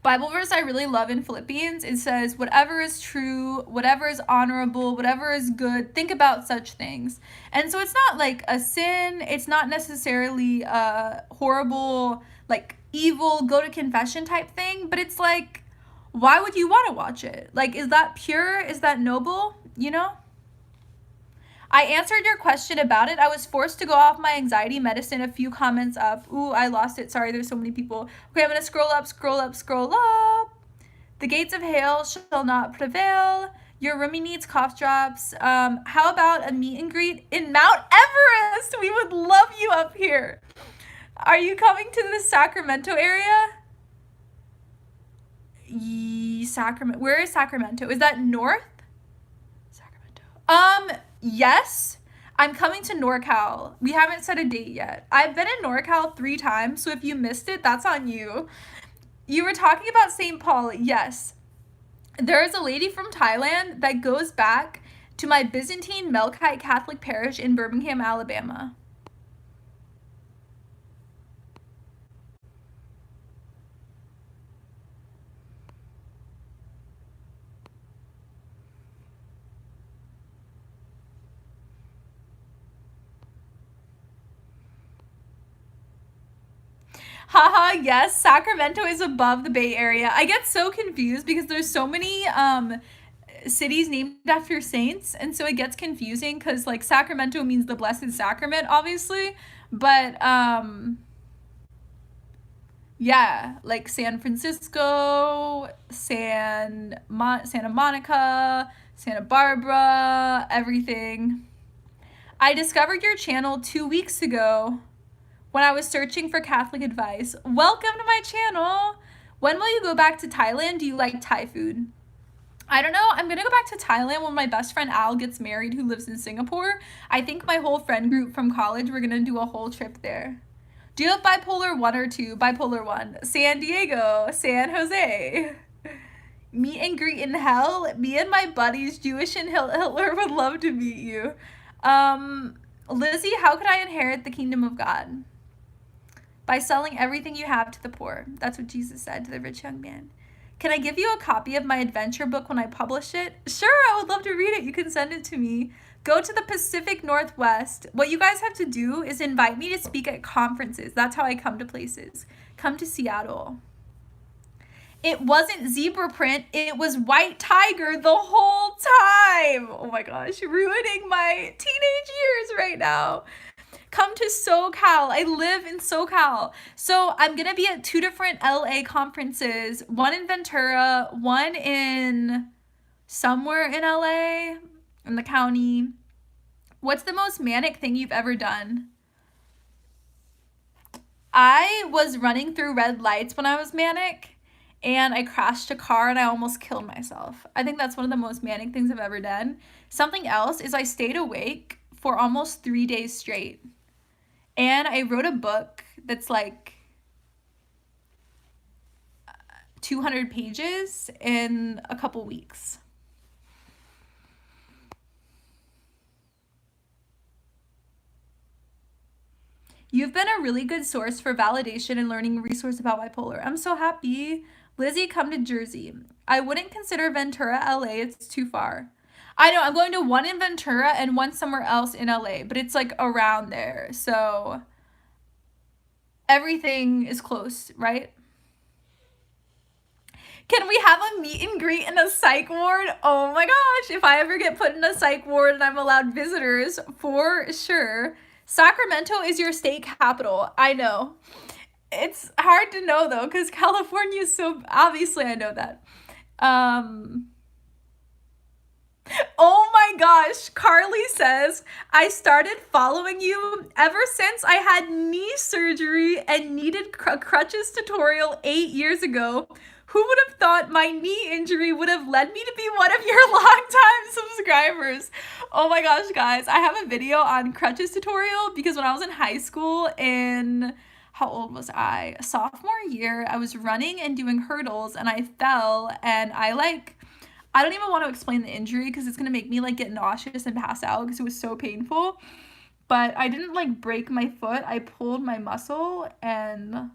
Bible verse I really love in Philippians, it says, whatever is true, whatever is honorable, whatever is good, think about such things. And so it's not like a sin, it's not necessarily a horrible, like evil, go to confession type thing, but it's like, why would you want to watch it? Like, is that pure? Is that noble? You know? I answered your question about it. I was forced to go off my anxiety medicine. A few comments up. Ooh, I lost it. Sorry, there's so many people. Okay, I'm going to scroll up, scroll up, scroll up. The gates of hell shall not prevail. Your roomie needs cough drops. How about a meet and greet in Mount Everest? We would love you up here. Are you coming to the Sacramento area? Sacramento. Where is Sacramento? Is that north? Yes. I'm coming to NorCal. We haven't set a date yet. I've been in NorCal 3 times, so if you missed it, that's on you. You were talking about St. Paul. Yes. There is a lady from Thailand that goes back to my Byzantine Melkite Catholic parish in Birmingham, Alabama. Haha, yes, Sacramento is above the Bay Area. I get so confused because there's so many cities named after saints, and so it gets confusing because like Sacramento means the Blessed Sacrament, obviously, but yeah, like San Francisco, Santa Monica, Santa Barbara, everything. I discovered your channel 2 weeks ago when I was searching for Catholic advice. Welcome to my channel. When will you go back to Thailand? Do you like Thai food? I don't know. I'm going to go back to Thailand when my best friend Al gets married, who lives in Singapore. I think my whole friend group from college, we're going to do a whole trip there. Do you have bipolar 1 or 2? Bipolar 1. San Diego, San Jose. Meet and greet in hell. Me and my buddies, Jewish and Hitler, would love to meet you. Lizzie, how could I inherit the kingdom of God? By selling everything you have to the poor. That's what Jesus said to the rich young man. Can I give you a copy of my adventure book when I publish it? Sure, I would love to read it. You can send it to me. Go to the Pacific Northwest. What you guys have to do is invite me to speak at conferences. That's how I come to places. Come to Seattle. It wasn't zebra print. It was white tiger the whole time. Oh my gosh, ruining my teenage years right now. Come to SoCal. I live in SoCal. So I'm going to be at 2 different LA conferences, one in Ventura, one in somewhere in LA, in the county. What's the most manic thing you've ever done? I was running through red lights when I was manic, and I crashed a car and I almost killed myself. I think that's one of the most manic things I've ever done. Something else is I stayed awake for almost 3 days straight. And I wrote a book that's like 200 pages in a couple weeks. You've been a really good source for validation and learning resource about bipolar. I'm so happy. Lizzie, come to Jersey. I wouldn't consider Ventura, LA. It's too far. I know, I'm going to one in Ventura and one somewhere else in LA, but it's like around there. So Everything is close, right? Can we have a meet and greet in a psych ward? Oh my gosh, if I ever get put in a psych ward and I'm allowed visitors, for sure. Sacramento is your state capital. I know. It's hard to know though, because California is so, obviously I know that. Um, Oh my gosh, Carly says, I started following you ever since I had knee surgery and needed crutches tutorial 8 years ago. Who would have thought my knee injury would have led me to be one of your longtime subscribers? Oh my gosh, guys, I have a video on crutches tutorial because when I was in high school in, how old was I? Sophomore year, I was running and doing hurdles and I fell and I don't even want to explain the injury because it's going to make me like get nauseous and pass out because it was so painful. But I didn't like break my foot. I pulled my muscle and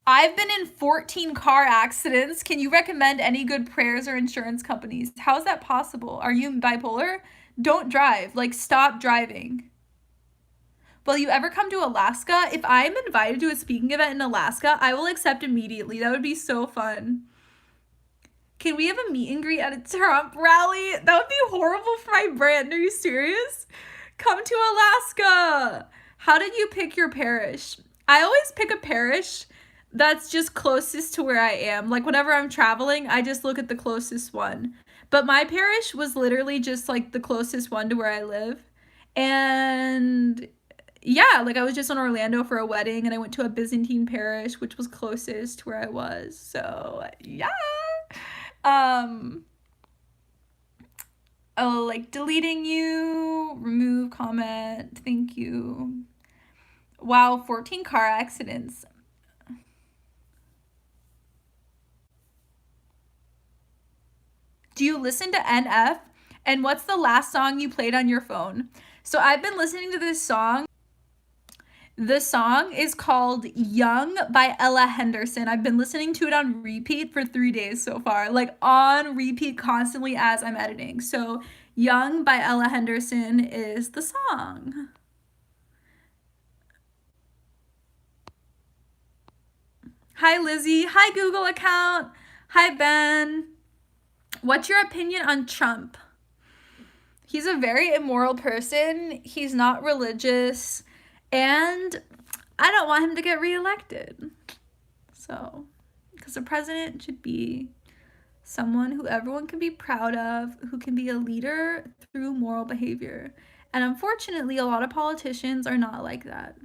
I've been in 14 car accidents. Can you recommend any good prayers or insurance companies? How is that possible? Are you bipolar? Don't drive. Like, stop driving. Will you ever come to Alaska? If I'm invited to a speaking event in Alaska, I will accept immediately. That would be so fun. Can we have a meet and greet at a Trump rally? That would be horrible for my brand. Are you serious? Come to Alaska. How did you pick your parish? I always pick a parish that's just closest to where I am. Like whenever I'm traveling, I just look at the closest one. But my parish was literally just like the closest one to where I live. And yeah, like I was just in Orlando for a wedding and I went to a Byzantine parish, which was closest to where I was. So, yeah. Um, oh, like deleting you, remove comment, thank you. Wow, 14 car accidents. Do you listen to NF? And what's the last song you played on your phone? So I've been listening to this song. The song is called Young by Ella Henderson. I've been listening to it on repeat for 3 days so far, like on repeat constantly as I'm editing. So, Young by Ella Henderson is the song. Hi, Lizzie. Hi, Google account. Hi, Ben. What's your opinion on Trump? He's a very immoral person. He's not religious. And I don't want him to get reelected. So, because the president should be someone who everyone can be proud of, who can be a leader through moral behavior. And unfortunately, a lot of politicians are not like that.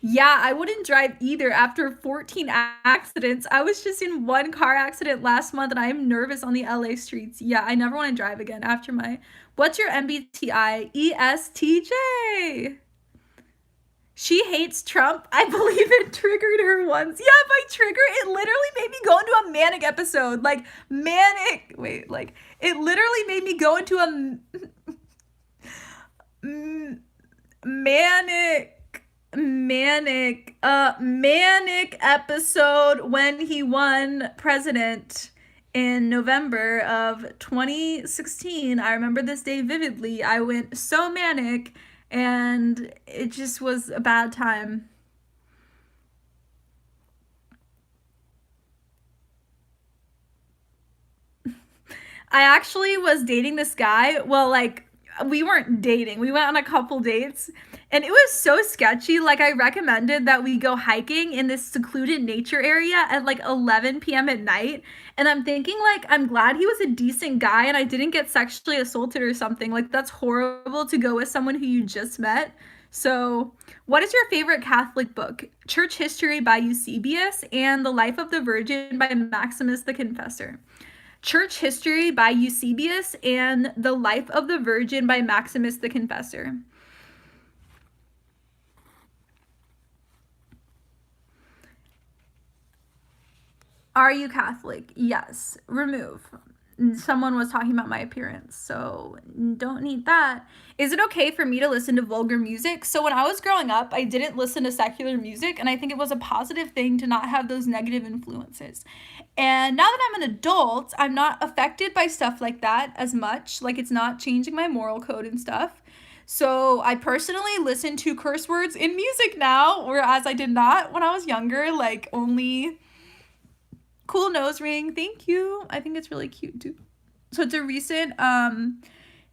Yeah, I wouldn't drive either after 14 accidents. I was just in one car accident last month and I am nervous on the LA streets. Yeah, I never want to drive again after my. What's your MBTI? ESTJ. She hates Trump. I believe it triggered her once. Yeah, by trigger, it literally made me go into a manic episode. Like, manic. Wait, like, it literally made me go into a manic episode when he won president in November of 2016. I remember this day vividly. I went so manic and it just was a bad time. I actually was dating this guy. Well, like, we weren't dating. We went on a couple dates, and it was so sketchy. Like, I recommended that we go hiking in this secluded nature area at like 11 p.m. at night. And I'm thinking, like, I'm glad he was a decent guy and I didn't get sexually assaulted or something. Like, that's horrible to go with someone who you just met. So, what is your favorite Catholic book? Church History by Eusebius and The Life of the Virgin by Maximus the Confessor. Church History by Eusebius and The Life of the Virgin by Maximus the Confessor. Are you Catholic? Yes. Remove. someone was talking about my appearance, so don't need that. Is it okay for me to listen to vulgar music? So when I was growing up, I didn't listen to secular music, and I think it was a positive thing to not have those negative influences. And now that I'm an adult, I'm not affected by stuff like that as much. Like, it's not changing my moral code and stuff. So I personally listen to curse words in music now, whereas I did not when I was younger, like only cool nose ring. Thank you. I think it's really cute too. So it's a recent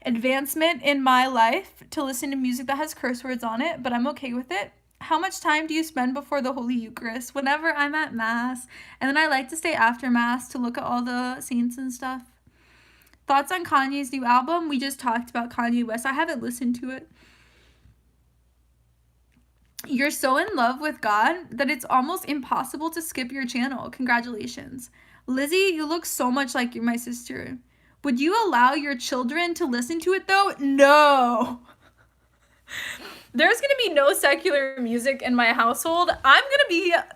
advancement in my life to listen to music that has curse words on it, but I'm okay with it. How much time do you spend before the Holy Eucharist? Whenever I'm at Mass, and then I like to stay after Mass to look at all the saints and stuff. Thoughts on Kanye's new album? We just talked about Kanye West. I haven't listened to it. You're so in love with God that it's almost impossible to skip your channel. Congratulations. Lizzie, you look so much like you're my sister. Would you allow your children to listen to it though? No. There's gonna be no secular music in my household.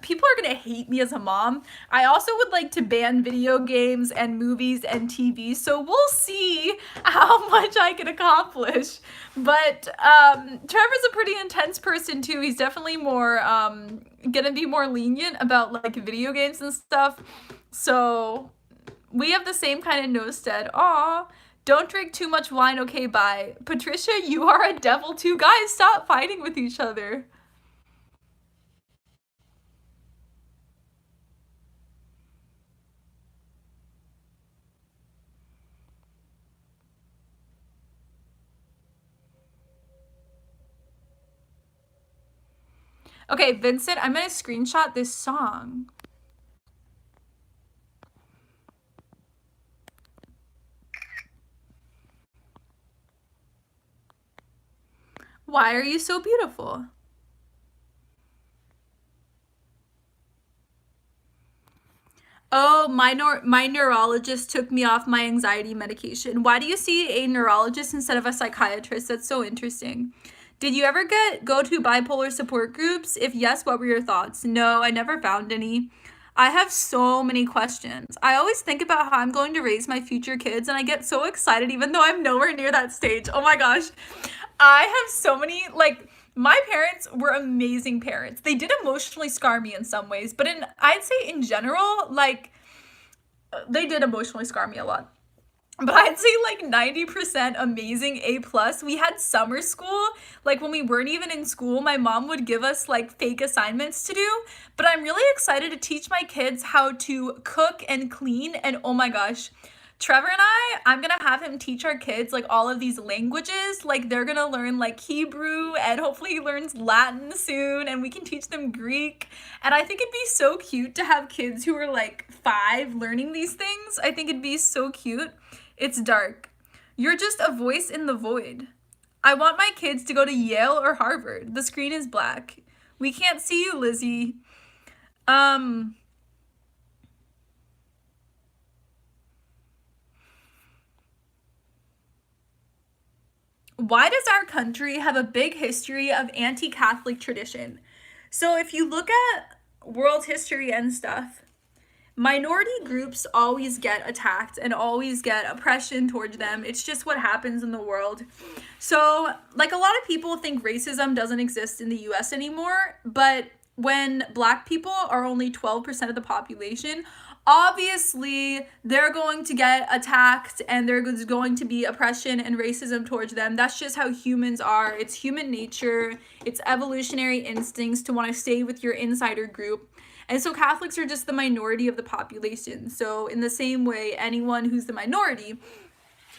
People are gonna hate me as a mom. I also would like to ban video games and movies and TV, so we'll see how much I can accomplish. But Trevor's a pretty intense person too. He's definitely more gonna be more lenient about like video games and stuff. So we have the same kind of nose stead. Aw. Don't drink too much wine, okay, bye. Patricia, you are a devil too. Guys, stop fighting with each other. Okay, Vincent, I'm gonna screenshot this song. Why are you so beautiful? Oh, my neurologist took me off my anxiety medication. Why do you see a neurologist instead of a psychiatrist? That's so interesting. Did you ever go to bipolar support groups? If yes, what were your thoughts? No, I never found any. I have so many questions. I always think about how I'm going to raise my future kids, and I get so excited even though I'm nowhere near that stage. Oh my gosh. I have so many, like, my parents were amazing parents. They did emotionally scar me in some ways, but I'd say in general, like, they did emotionally scar me a lot. But I'd say like 90% amazing A plus. We had summer school. Like when we weren't even in school, my mom would give us like fake assignments to do. But I'm really excited to teach my kids how to cook and clean. And oh my gosh, Trevor and I'm gonna have him teach our kids like all of these languages. Like they're gonna learn like Hebrew, and hopefully he learns Latin soon, and we can teach them Greek. And I think it'd be so cute to have kids who are like 5 learning these things. I think it'd be so cute. It's dark. You're just a voice in the void. I want my kids to go to Yale or Harvard. The screen is black. We can't see you, Lizzie. Why does our country have a big history of anti-Catholic tradition? So if you look at world history and stuff, minority groups always get attacked and always get oppression towards them. It's just what happens in the world. So, like, a lot of people think racism doesn't exist in the US anymore, but when Black people are only 12% of the population, obviously they're going to get attacked and there's going to be oppression and racism towards them. That's just how humans are. It's human nature. It's evolutionary instincts to want to stay with your insider group. And so Catholics are just the minority of the population. So in the same way, anyone who's the minority.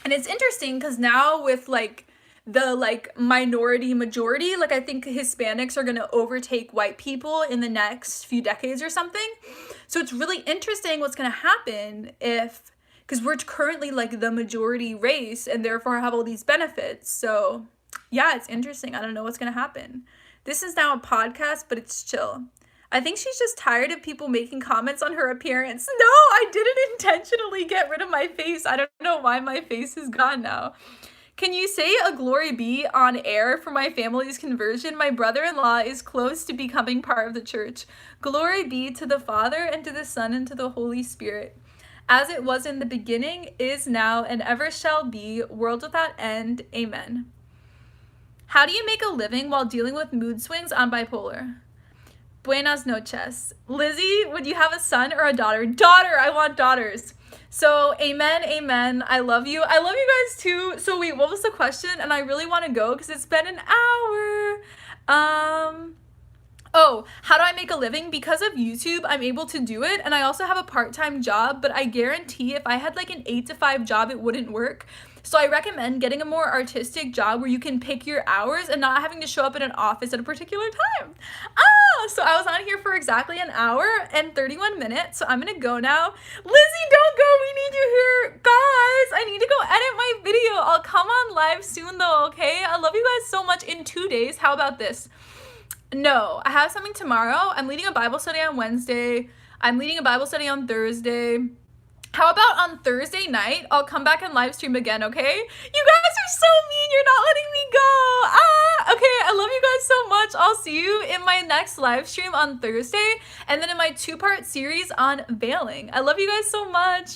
And it's interesting because now with like the like minority majority, like I think Hispanics are going to overtake white people in the next few decades or something. So it's really interesting what's going to happen because we're currently like the majority race and therefore have all these benefits. So yeah, it's interesting. I don't know what's going to happen. This is now a podcast, but it's chill. I think she's just tired of people making comments on her appearance. No, I didn't intentionally get rid of my face. I don't know why my face is gone now. Can you say a glory be on air for my family's conversion? My brother-in-law is close to becoming part of the church. Glory be to the Father and to the Son and to the Holy Spirit. as it was in the beginning, is now, and ever shall be, world without end. Amen. How do you make a living while dealing with mood swings on bipolar? Buenas noches. Lizzie, would you have a son or a daughter? Daughter, I want daughters. So amen, amen. I love you. I love you guys too. So wait, what was the question? And I really want to go because it's been an hour. Oh, how do I make a living? Because of YouTube, I'm able to do it. And I also have a part-time job, but I guarantee if I had like an 8 to 5 job, it wouldn't work. So I recommend getting a more artistic job where you can pick your hours and not having to show up in an office at a particular time. So I was on here for exactly an hour and 31 minutes. So I'm going to go now. Lizzie, don't go. We need you here. Guys, I need to go edit my video. I'll come on live soon though, okay? I love you guys so much. In 2 days. How about this? No, I have something tomorrow. I'm leading a Bible study on Wednesday. I'm leading a Bible study on Thursday. How about on Thursday night, I'll come back and live stream again, okay? You guys are so mean. You're not letting me go. Okay, I love you guys so much. I'll see you in my next live stream on Thursday and then in my 2-part series on veiling. I love you guys so much.